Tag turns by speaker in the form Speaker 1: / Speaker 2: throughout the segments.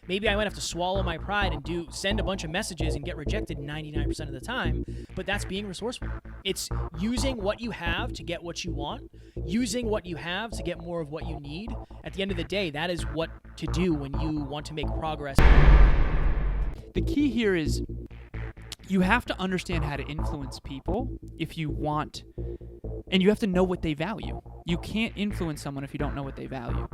Speaker 1: Maybe I might have to swallow my pride and send a bunch of messages and get rejected 99% of the time, but that's being resourceful. It's using what you have to get what you want, using what you have to get more of what you need. At the end of the day, that is what to do when you want to make progress.
Speaker 2: The key here is you have to understand how to influence people if you want, and you have to know what they value. You can't influence someone if you don't know what they value.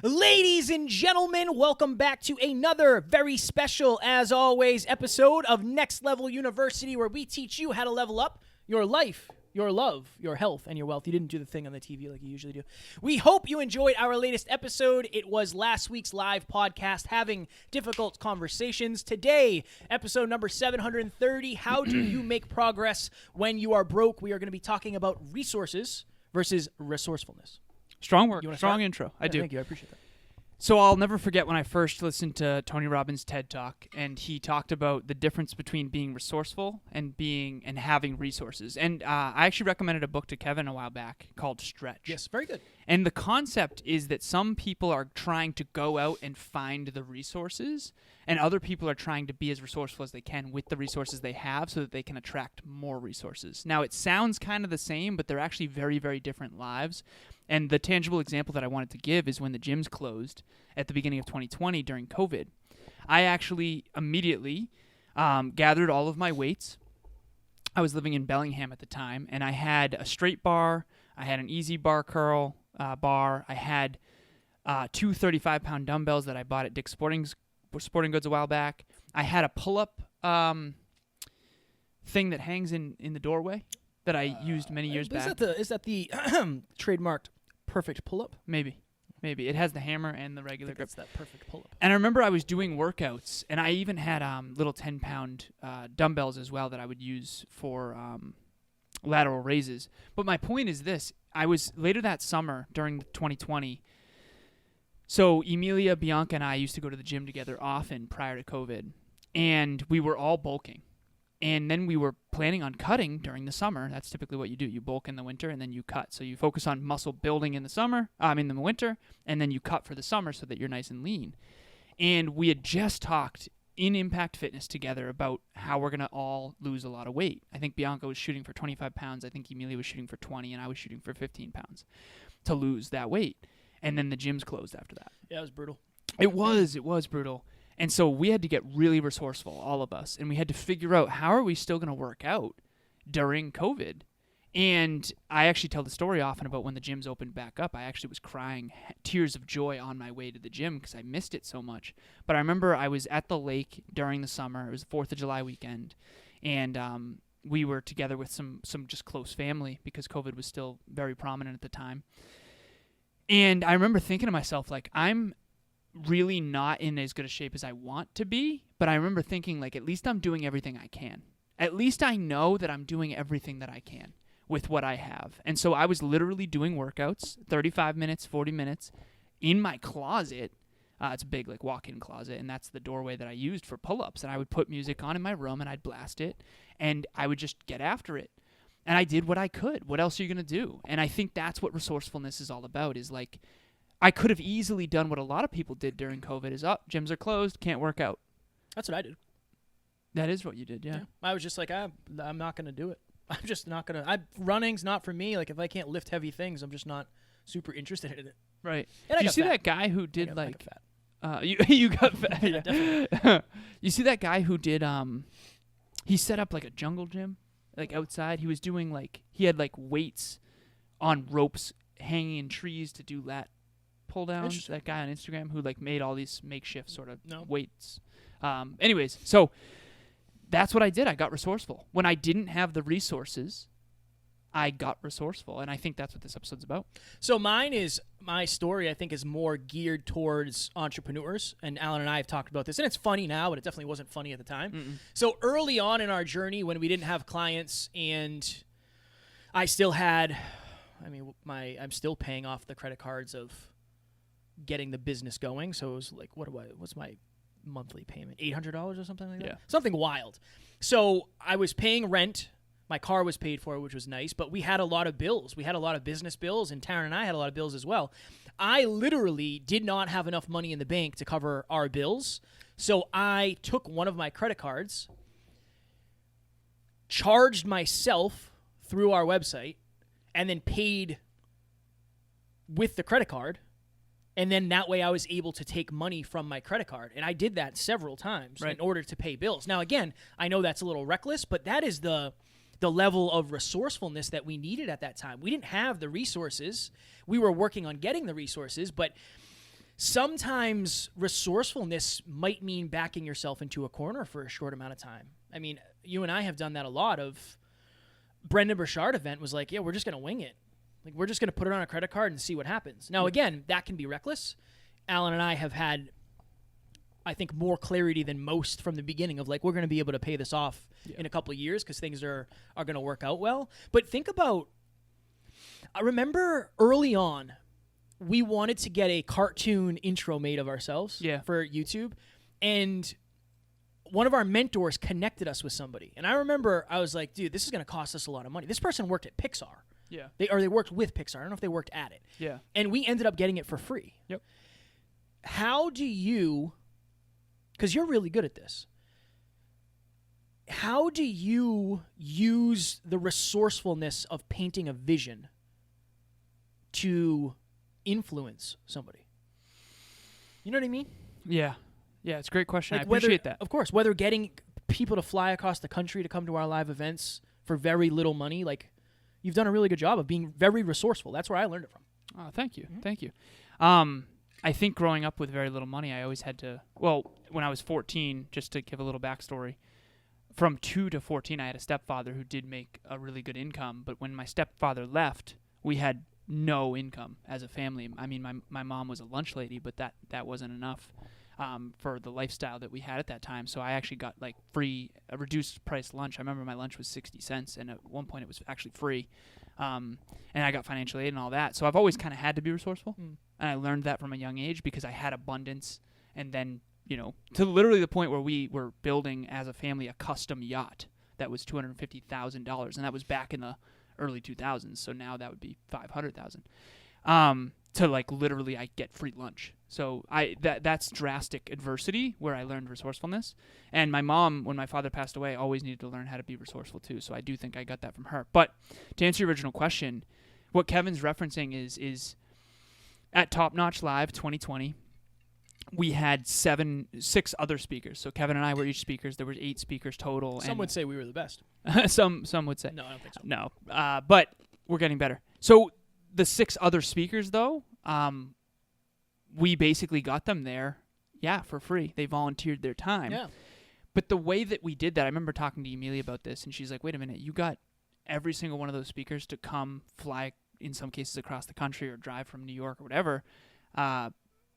Speaker 1: Ladies and gentlemen, welcome back to another very special, as always, episode of Next Level University, where we teach you how to level up your life, your love, your health, and your wealth. You didn't do the thing on the TV like you usually do. We hope you enjoyed our latest episode. It was last week's live podcast, Having Difficult Conversations. Today, episode number 730, How Do You Make Progress When You Are Broke? We are going to be talking about resources versus resourcefulness.
Speaker 2: Strong work, strong intro. I do.
Speaker 1: Thank you, I appreciate that.
Speaker 2: So I'll never forget when I first listened to Tony Robbins' TED Talk, and he talked about the difference between being resourceful and having resources. And I actually recommended a book to Kevin a while back called Stretch.
Speaker 1: Yes, very good.
Speaker 2: And the concept is that some people are trying to go out and find the resources, and other people are trying to be as resourceful as they can with the resources they have so that they can attract more resources. Now, it sounds kind of the same, but they're actually very, very different lives. And the tangible example that I wanted to give is when the gyms closed at the beginning of 2020 during COVID. I actually immediately gathered all of my weights. I was living in Bellingham at the time, and I had a straight bar, I had an easy bar curl bar, I had 2 35-pound dumbbells that I bought at Dick's Sporting Goods a while back. I had a pull-up thing that hangs in the doorway that I used many years back.
Speaker 1: Is that the trademarked perfect pull-up?
Speaker 2: Maybe. It has the hammer and the regular grip.
Speaker 1: It's that perfect pull-up.
Speaker 2: And I remember I was doing workouts, and I even had little 10-pound dumbbells as well that I would use for lateral raises. But my point is this. I was later that summer during 2020. So Emilia, Bianca, and I used to go to the gym together often prior to COVID, and we were all bulking. And then we were planning on cutting during the summer. That's typically what you do. You bulk in the winter, and then you cut. So you focus on muscle building in the winter, and then you cut for the summer so that you're nice and lean. And we had just talked in Impact Fitness together about how we're going to all lose a lot of weight. I think Bianca was shooting for 25 pounds. I think Emilia was shooting for 20, and I was shooting for 15 pounds to lose that weight. And then the gyms closed after that.
Speaker 1: Yeah, it was brutal.
Speaker 2: It was brutal. And so we had to get really resourceful, all of us, and we had to figure out how are we still going to work out during COVID. And I actually tell the story often about when the gyms opened back up. I actually was crying tears of joy on my way to the gym because I missed it so much. But I remember I was at the lake during the summer. It was the 4th of July weekend, and we were together with some just close family because COVID was still very prominent at the time. And I remember thinking to myself, like, I'm really not in as good a shape as I want to be, but I remember thinking, like, at least I'm doing everything I can. At least I know that I'm doing everything that I can with what I have. And so I was literally doing workouts, 35 minutes, 40 minutes, in my closet. It's a big, like, walk-in closet, and that's the doorway that I used for pull-ups. And I would put music on in my room, and I'd blast it, and I would just get after it. And I did what I could. What else are you going to do? And I think that's what resourcefulness is all about, is, like, I could have easily done what a lot of people did during COVID is, gyms are closed, can't work out.
Speaker 1: That's what I did.
Speaker 2: That is what you did, yeah.
Speaker 1: I was just like, I'm not going to do it. I'm just not going to. Running's not for me. Like, if I can't lift heavy things, I'm just not super interested in it.
Speaker 2: Right.
Speaker 1: And
Speaker 2: did you see
Speaker 1: fat.
Speaker 2: That guy who did,
Speaker 1: I got fat.
Speaker 2: You got fat.
Speaker 1: Yeah, definitely.
Speaker 2: You see that guy who did, he set up, like, a jungle gym, like, outside. He was doing, like, he had, like, weights on ropes hanging in trees to do lat pull downs. That guy on Instagram who, like, made all these makeshift sort of weights. Anyways, so that's what I did. I got resourceful. When I didn't have the resources, I got resourceful, and I think that's what this episode's about.
Speaker 1: So my story, I think, is more geared towards entrepreneurs, and Alan and I have talked about this, and it's funny now, but it definitely wasn't funny at the time.
Speaker 2: Mm-mm.
Speaker 1: So early on in our journey, when we didn't have clients, and I still had, I'm still paying off the credit cards of getting the business going. So it was like, what's my monthly payment? $800 or something like that?
Speaker 2: Yeah.
Speaker 1: Something wild. So I was paying rent My car was paid for, which was nice, but we had a lot of bills. We had a lot of business bills, and Taryn and I had a lot of bills as well. I literally did not have enough money in the bank to cover our bills, so I took one of my credit cards, charged myself through our website, and then paid with the credit card. And then that way I was able to take money from my credit card. And I did that several times in order to pay bills. Now, again, I know that's a little reckless, but that is the level of resourcefulness that we needed at that time. We didn't have the resources. We were working on getting the resources, but sometimes resourcefulness might mean backing yourself into a corner for a short amount of time. I mean, you and I have done that a lot. Of Brendan Burchard event was like, yeah, we're just going to wing it. Like, we're just going to put it on a credit card and see what happens. Now, again, that can be reckless. Alan and I have had, I think, more clarity than most from the beginning of, like, we're going to be able to pay this off in a couple of years because things are going to work out well. But think about, I remember early on, we wanted to get a cartoon intro made of ourselves for YouTube. And one of our mentors connected us with somebody. And I remember I was like, dude, this is going to cost us a lot of money. This person worked at Pixar.
Speaker 2: Yeah.
Speaker 1: They worked with Pixar. I don't know if they worked at it.
Speaker 2: Yeah.
Speaker 1: And we ended up getting it for free.
Speaker 2: Yep.
Speaker 1: How do you, because you're really good at this, how do you use the resourcefulness of painting a vision to influence somebody? You know what I mean?
Speaker 2: Yeah. Yeah, it's a great question.
Speaker 1: Like
Speaker 2: I appreciate that.
Speaker 1: Of course, whether getting people to fly across the country to come to our live events for very little money, like, you've done a really good job of being very resourceful. That's where I learned it from.
Speaker 2: Oh, thank you. Thank you. I think growing up with very little money, I always had to, well, when I was 14, just to give a little backstory, from 2 to 14, I had a stepfather who did make a really good income. But when my stepfather left, we had no income as a family. I mean, my mom was a lunch lady, but that wasn't enough for the lifestyle that we had at that time. So I actually got like free, a reduced price lunch. I remember my lunch was 60 cents, and at one point it was actually free. And I got financial aid and all that. So I've always kind of had to be resourceful. And I learned that from a young age because I had abundance. And then, you know, to literally the point where we were building as a family a custom yacht that was $250,000. And that was back in the early 2000s. So now that would be $500,000. To like literally I get free lunch. So that's drastic adversity where I learned resourcefulness. And my mom, when my father passed away, always needed to learn how to be resourceful too. So I do think I got that from her. But to answer your original question, what Kevin's referencing is at Top Notch Live 2020, we had 6 other speakers. So Kevin and I were each speakers. There were 8 speakers total.
Speaker 1: Some would say we were the best.
Speaker 2: some would say.
Speaker 1: No, I don't think so.
Speaker 2: No, but we're getting better. So the 6 other speakers, though, we basically got them there, for free. They volunteered their time.
Speaker 1: Yeah.
Speaker 2: But the way that we did that, I remember talking to Amelia about this, and she's like, wait a minute, you got every single one of those speakers to come fly, in some cases, across the country or drive from New York or whatever,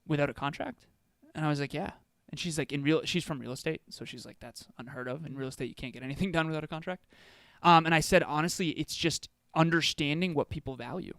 Speaker 2: without a contract? And I was like, yeah. And she's like, she's from real estate, so she's like, that's unheard of. In real estate, you can't get anything done without a contract. And I said, honestly, it's just understanding what people value.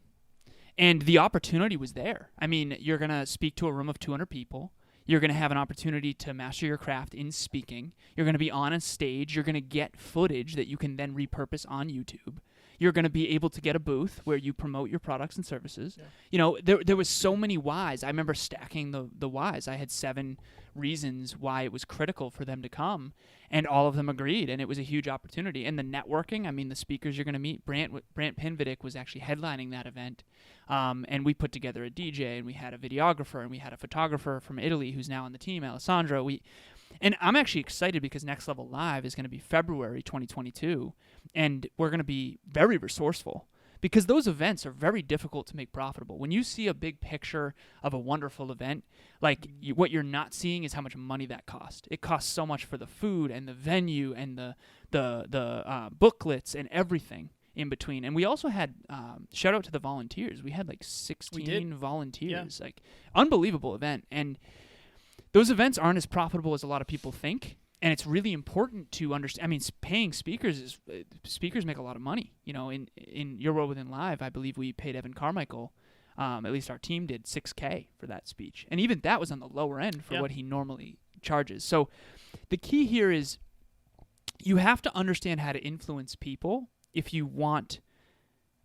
Speaker 2: And the opportunity was there. I mean, you're going to speak to a room of 200 people. You're going to have an opportunity to master your craft in speaking. You're going to be on a stage. You're going to get footage that you can then repurpose on YouTube. You're going to be able to get a booth where you promote your products and services. Yeah. You know, there was so many whys. I remember stacking the whys. I had 7 reasons why it was critical for them to come, and all of them agreed, and it was a huge opportunity. And the networking, I mean, the speakers you're going to meet, Brant Pinvidic was actually headlining that event, and we put together a DJ, and we had a videographer, and we had a photographer from Italy who's now on the team, Alessandro. And I'm actually excited because Next Level Live is going to be February 2022, and we're going to be very resourceful because those events are very difficult to make profitable. When you see a big picture of a wonderful event, like what you're not seeing is how much money that cost. It costs so much for the food and the venue and the booklets and everything in between. And we also had, shout out to the volunteers. We had like 16 volunteers, like unbelievable event. And those events aren't as profitable as a lot of people think, and it's really important to understand. I mean, paying speakers make a lot of money. You know, in Your World Within Live, I believe we paid Evan Carmichael, at least our team did, $6,000 for that speech, and even that was on the lower end for what he normally charges. So, the key here is you have to understand how to influence people if you want,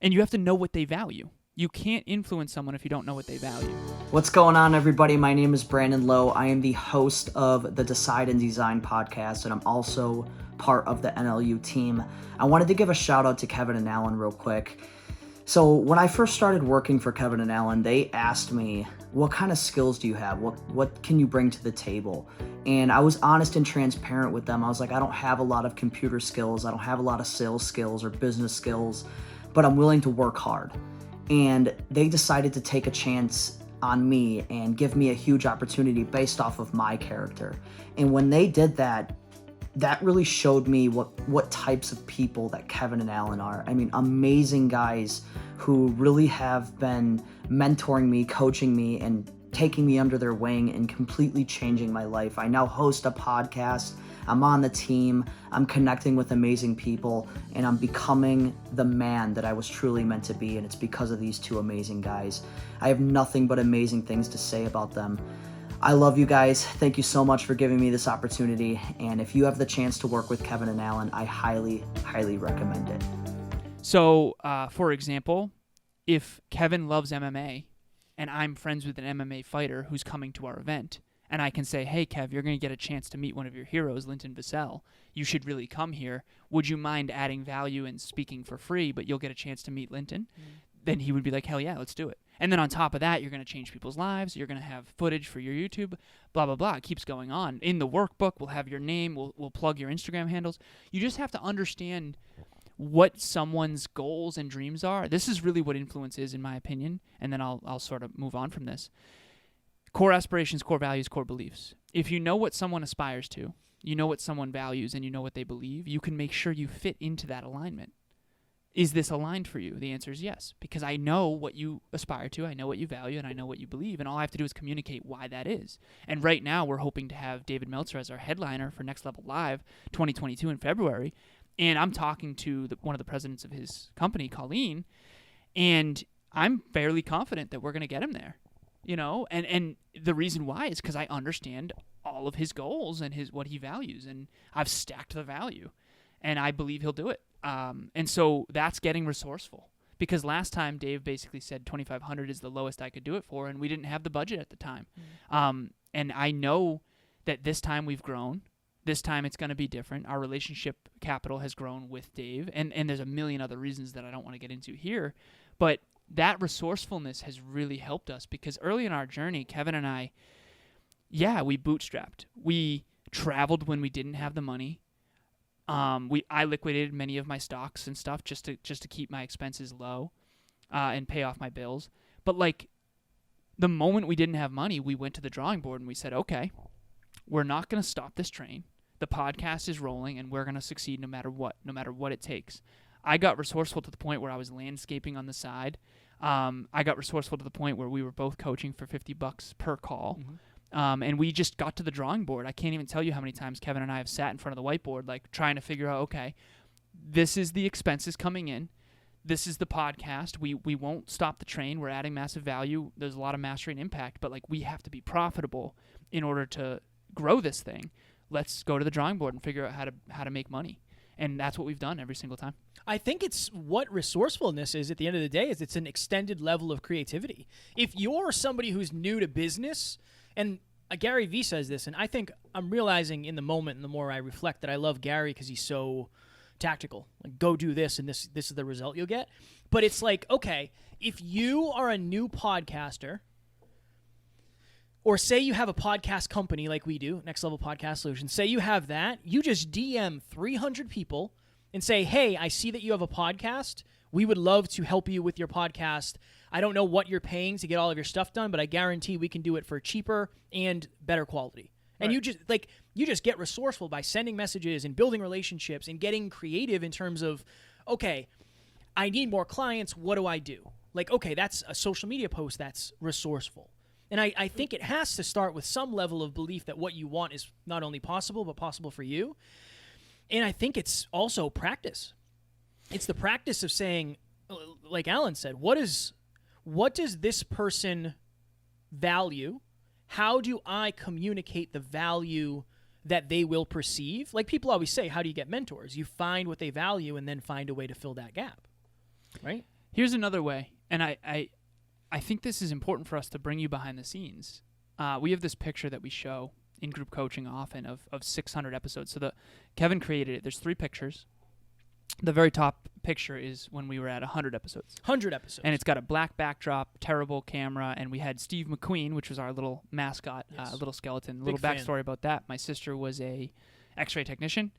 Speaker 2: and you have to know what they value. You can't influence someone if you don't know what they value.
Speaker 3: What's going on, everybody? My name is Branden Lowe. I am the host of the Decide and Design podcast, and I'm also part of the NLU team. I wanted to give a shout out to Kevin and Alan real quick. So when I first started working for Kevin and Alan, they asked me, what kind of skills do you have? What can you bring to the table? And I was honest and transparent with them. I was like, I don't have a lot of computer skills. I don't have a lot of sales skills or business skills, but I'm willing to work hard. And they decided to take a chance on me and give me a huge opportunity based off of my character. And when they did that, that really showed me what types of people that Kevin and Alan are. I mean, amazing guys who really have been mentoring me, coaching me, and taking me under their wing and completely changing my life. I now host a podcast. I'm on the team. I'm connecting with amazing people, and I'm becoming the man that I was truly meant to be, and it's because of these two amazing guys. I have nothing but amazing things to say about them. I love you guys. Thank you so much for giving me this opportunity, and if you have the chance to work with Kevin and Alan, I highly, highly recommend it.
Speaker 2: So, for example, if Kevin loves MMA and I'm friends with an MMA fighter who's coming to our event, and I can say, hey, Kev, you're going to get a chance to meet one of your heroes, Linton Vassell. You should really come here. Would you mind adding value and speaking for free, but you'll get a chance to meet Linton? Then he would be like, hell yeah, let's do it. And then on top of that, you're going to change people's lives. You're going to have footage for your YouTube, blah, blah, blah. It keeps going on. In the workbook, we'll have your name. We'll plug your Instagram handles. You just have to understand what someone's goals and dreams are. This is really what influence is, in my opinion. And then I'll sort of move on from this. Core aspirations, core values, core beliefs. If you know what someone aspires to, you know what someone values, and you know what they believe, you can make sure you fit into that alignment. Is this aligned for you? The answer is yes, because I know what you aspire to, I know what you value, and I know what you believe, and all I have to do is communicate why that is. And right now, we're hoping to have David Meltzer as our headliner for Next Level Live 2022 in February, and I'm talking to one of the presidents of his company, Colleen, and I'm fairly confident that we're going to get him there. You know, and the reason why is because I understand all of his goals and what he values, and I've stacked the value, and I believe he'll do it. And so that's getting resourceful, because last time Dave basically said 2,500 is the lowest I could do it for, and we didn't have the budget at the time. And I know that this time we've grown. This time it's going to be different. Our relationship capital has grown with Dave, and there's a million other reasons that I don't want to get into here, but that resourcefulness has really helped us, because early in our journey, Kevin and I, we bootstrapped. We traveled when we didn't have the money. I liquidated many of my stocks and stuff just to keep my expenses low and pay off my bills. But like the moment we didn't have money, we went to the drawing board and we said, okay, we're not going to stop this train. The podcast is rolling, and we're going to succeed no matter what it takes. I got resourceful to the point where I was landscaping on the side. I got resourceful to the point where we were both coaching for $50 per call. And we just got to the drawing board. I can't even tell you how many times Kevin and I have sat in front of the whiteboard, like trying to figure out, okay, this is the expenses coming in. This is the podcast. We won't stop the train. We're adding massive value. There's a lot of mastery and impact, but like we have to be profitable in order to grow this thing. Let's go to the drawing board and figure out how to make money. And that's what we've done every single time.
Speaker 1: I think it's what resourcefulness is at the end of the day, is it's an extended level of creativity. If you're somebody who's new to business, and Gary Vee says this, and I think I'm realizing in the moment, and the more I reflect, that I love Gary because he's so tactical. Like, go do this, and this is the result you'll get. But it's like, okay, if you are a new podcaster, or say you have a podcast company like we do, Next Level Podcast Solutions, say you have that, you just DM 300 people and say, hey, I see that you have a podcast. We would love to help you with your podcast. I don't know what you're paying to get all of your stuff done, but I guarantee we can do it for cheaper and better quality. And right. you just get resourceful by sending messages and building relationships and getting creative in terms of, okay, I need more clients. What do I do? Like, okay, that's a social media post that's resourceful. And I think it has to start with some level of belief that what you want is not only possible, but possible for you. And I think it's also practice. It's the practice of saying, like Alan said, what does this person value? How do I communicate the value that they will perceive. Like people always say, how do you get mentors? You find what they value and then find a way to fill that gap, right?
Speaker 2: Here's another way, and I think this is important for us to bring you behind the scenes. We have this picture that we show in group coaching often of 600 episodes. So Kevin created it. There's 3 pictures. The very top picture is when we were at 100 episodes.
Speaker 1: 100 episodes.
Speaker 2: And it's got a black backdrop, terrible camera, and we had Steve McQueen, which was our little mascot, little skeleton. A little backstory about that. My sister was a X-ray technician,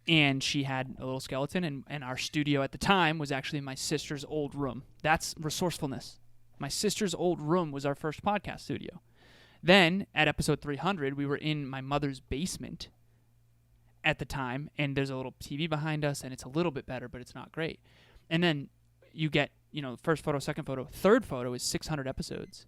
Speaker 2: and she had a little skeleton, and our studio at the time was actually my sister's old room. That's resourcefulness. My sister's old room was our first podcast studio. Then, at episode 300, we were in my mother's basement at the time, and there's a little TV behind us, and it's a little bit better, but it's not great. And then you get, first photo, second photo, third photo is 600 episodes.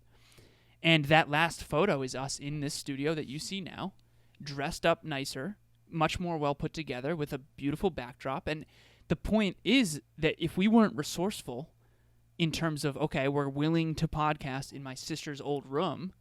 Speaker 2: And that last photo is us in this studio that you see now, dressed up nicer, much more well put together with a beautiful backdrop. And the point is that if we weren't resourceful in terms of, okay, we're willing to podcast in my sister's old room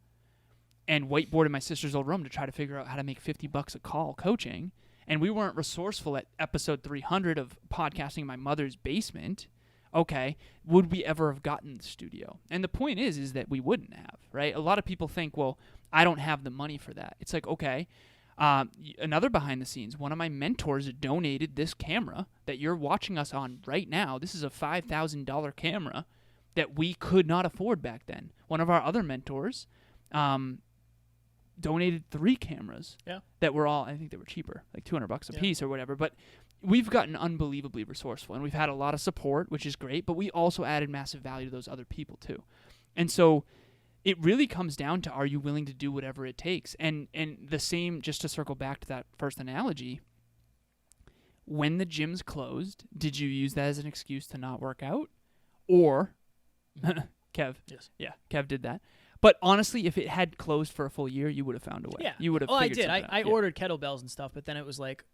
Speaker 2: and whiteboard in my sister's old room to try to figure out how to make $50 a call coaching, and we weren't resourceful at episode 300 of podcasting in my mother's basement, okay, would we ever have gotten the studio? And the point is that we wouldn't have, right? A lot of people think, well, I don't have the money for that. It's like, okay, another behind the scenes, one of my mentors donated this camera that you're watching us on right now. This is a $5,000 camera that we could not afford back then. One of our other mentors donated 3 cameras that were all, I think they were cheaper, like $200 a piece or whatever. But we've gotten unbelievably resourceful, and we've had a lot of support, which is great, but we also added massive value to those other people too. And so it really comes down to, are you willing to do whatever it takes? And the same, just to circle back to that first analogy, when the gyms closed, did you use that as an excuse to not work out? Or, Kev, Kev did that. But honestly, if it had closed for a full year, you would have found a way.
Speaker 1: Yeah.
Speaker 2: You would have
Speaker 1: I
Speaker 2: figured
Speaker 1: did.
Speaker 2: something out.
Speaker 1: I ordered kettlebells and stuff, but then it was like,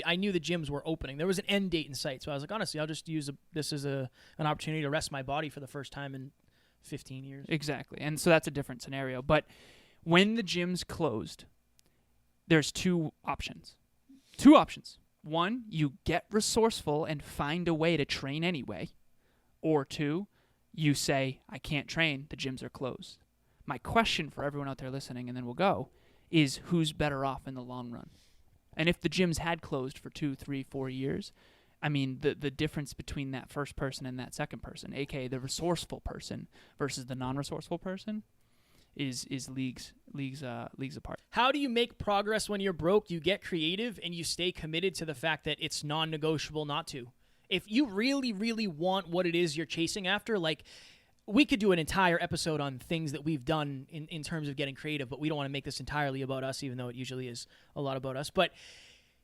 Speaker 1: I knew the gyms were opening. There was an end date in sight. So I was like, honestly, I'll just use this as an opportunity to rest my body for the first time in 15 years.
Speaker 2: Exactly. And so that's a different scenario. But when the gyms closed, there's 2 options. 2 options. 1, you get resourceful and find a way to train anyway. Or 2, you say, I can't train, the gyms are closed. My question for everyone out there listening, and then we'll go, is who's better off in the long run? And if the gyms had closed for 2, 3, 4 years, I mean, the difference between that first person and that second person, aka the resourceful person versus the non-resourceful person, is leagues apart.
Speaker 1: How do you make progress when you're broke? You get creative and you stay committed to the fact that it's non-negotiable not to. If you really, really want what it is you're chasing after, like, we could do an entire episode on things that we've done in terms of getting creative, but we don't want to make this entirely about us, even though it usually is a lot about us. But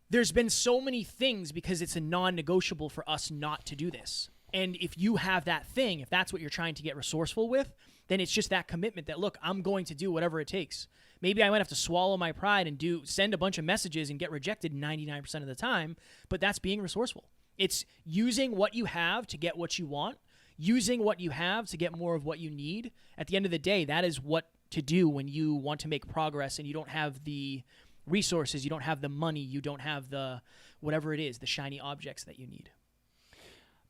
Speaker 1: there's been so many things because it's a non-negotiable for us not to do this. And if you have that thing, if that's what you're trying to get resourceful with, then it's just that commitment that, look, I'm going to do whatever it takes. Maybe I might have to swallow my pride and send a bunch of messages and get rejected 99% of the time, but that's being resourceful. It's using what you have to get what you want, using what you have to get more of what you need. At the end of the day, that is what to do when you want to make progress and you don't have the resources, you don't have the money, you don't have the whatever it is, the shiny objects that you need.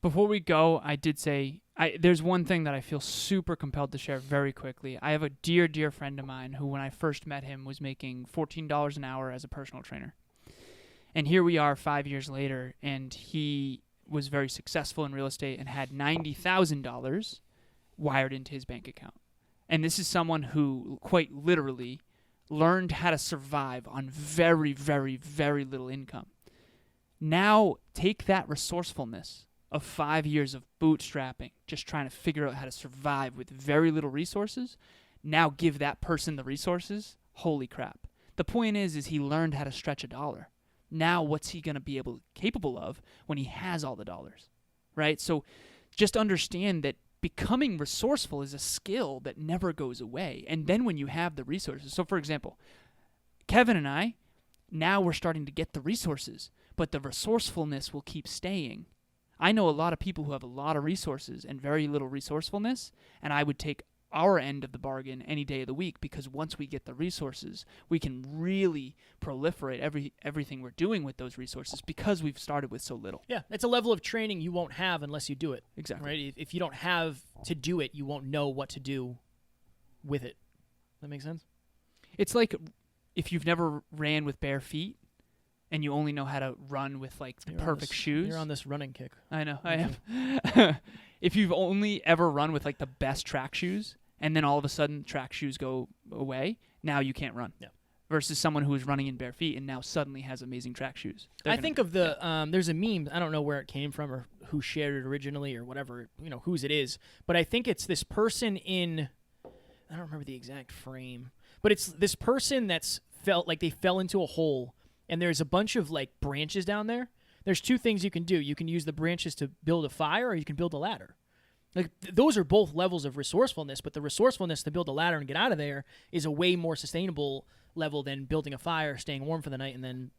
Speaker 2: Before we go, I did say, there's one thing that I feel super compelled to share very quickly. I have a dear, dear friend of mine who, when I first met him, was making $14 an hour as a personal trainer. And here we are 5 years later, and he was very successful in real estate and had $90,000 wired into his bank account. And this is someone who quite literally learned how to survive on very, very, very little income. Now take that resourcefulness of 5 years of bootstrapping, just trying to figure out how to survive with very little resources. Now give that person the resources. Holy crap. The point is he learned how to stretch a dollar. Now what's he going to be capable of when he has all the dollars, right? So just understand that becoming resourceful is a skill that never goes away. And then when you have the resources, so for example, Kevin and I, now we're starting to get the resources, but the resourcefulness will keep staying. I know a lot of people who have a lot of resources and very little resourcefulness, and I would take our end of the bargain any day of the week, because once we get the resources, we can really proliferate everything we're doing with those resources because we've started with so little.
Speaker 1: Yeah, it's a level of training you won't have unless you do it.
Speaker 2: Exactly.
Speaker 1: Right? If you don't have to do it, you won't know what to do with it. That makes sense?
Speaker 2: It's like if you've never ran with bare feet and you only know how to run with like the perfect shoes.
Speaker 1: You're on this running kick.
Speaker 2: I know, I am. If you've only ever run with like the best track shoes and then all of a sudden track shoes go away, now you can't run.
Speaker 1: Yeah. Versus
Speaker 2: Versus someone who is running in bare feet and now suddenly has amazing track shoes.
Speaker 1: I think of the there's a meme. I don't know where it came from or who shared it originally or whatever, whose it is. But I think it's this person in, I don't remember the exact frame, but it's this person that's felt like they fell into a hole and there's a bunch of like branches down there. There's two things you can do. You can use the branches to build a fire or you can build a ladder. Like those are both levels of resourcefulness, but the resourcefulness to build a ladder and get out of there is a way more sustainable level than building a fire, staying warm for the night, and then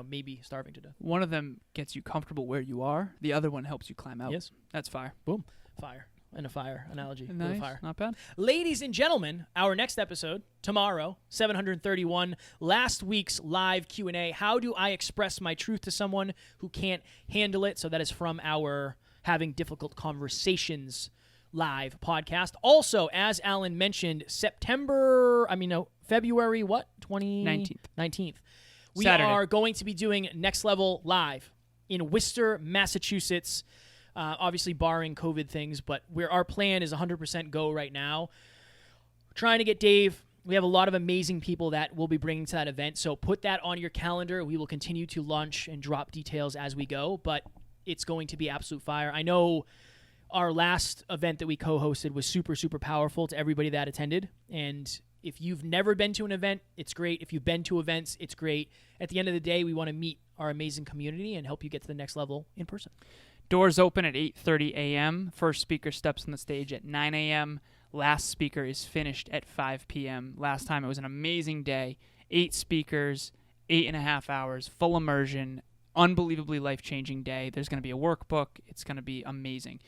Speaker 1: maybe starving to death.
Speaker 2: One of them gets you comfortable where you are. The other one helps you climb out.
Speaker 1: Yes.
Speaker 2: That's fire.
Speaker 1: Boom. Fire. And a fire analogy.
Speaker 2: Nice.
Speaker 1: With a fire.
Speaker 2: Not bad.
Speaker 1: Ladies and gentlemen, our next episode, tomorrow, 731, last week's live Q&A, how do I express my truth to someone who can't handle it? So that is from our Having Difficult Conversations live podcast. Also, as Alan mentioned, February what? 19th. We
Speaker 2: Saturday.
Speaker 1: are going to be doing Next Level live in Worcester, Massachusetts. Obviously barring COVID things, but our plan is 100% go right now. Trying to get Dave. We have a lot of amazing people that we'll be bringing to that event, so put that on your calendar. We will continue to launch and drop details as we go, but it's going to be absolute fire. I know our last event that we co-hosted was super, super powerful to everybody that attended, and if you've never been to an event, it's great. If you've been to events, it's great. At the end of the day, we want to meet our amazing community and help you get to the next level in person.
Speaker 2: Doors open at 8:30 a.m. First speaker steps on the stage at 9 a.m. Last speaker is finished at 5 p.m. Last time it was an amazing day. 8 speakers, 8.5 hours, full immersion, unbelievably life-changing day. There's going to be a workbook. It's going to be amazing.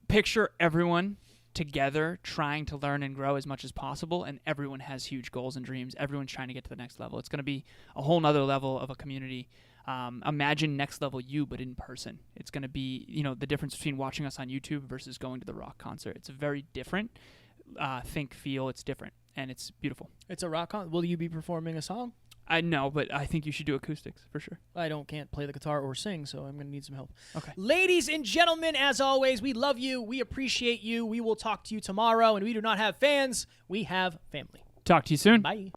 Speaker 2: Picture everyone together trying to learn and grow as much as possible, and everyone has huge goals and dreams. Everyone's trying to get to the next level. It's going to be a whole nother level of a community. Imagine Next Level You, but in person. It's going to be, the difference between watching us on YouTube versus going to the rock concert. It's a very different feel. It's different, and it's beautiful.
Speaker 1: It's a rock concert. Will you be performing a song?
Speaker 2: I know, but I think you should do acoustics for sure.
Speaker 1: I can't play the guitar or sing, so I'm going to need some help.
Speaker 2: Okay.
Speaker 1: Ladies and gentlemen, as always, we love you. We appreciate you. We will talk to you tomorrow, and we do not have fans. We have family.
Speaker 2: Talk to you soon.
Speaker 1: Bye.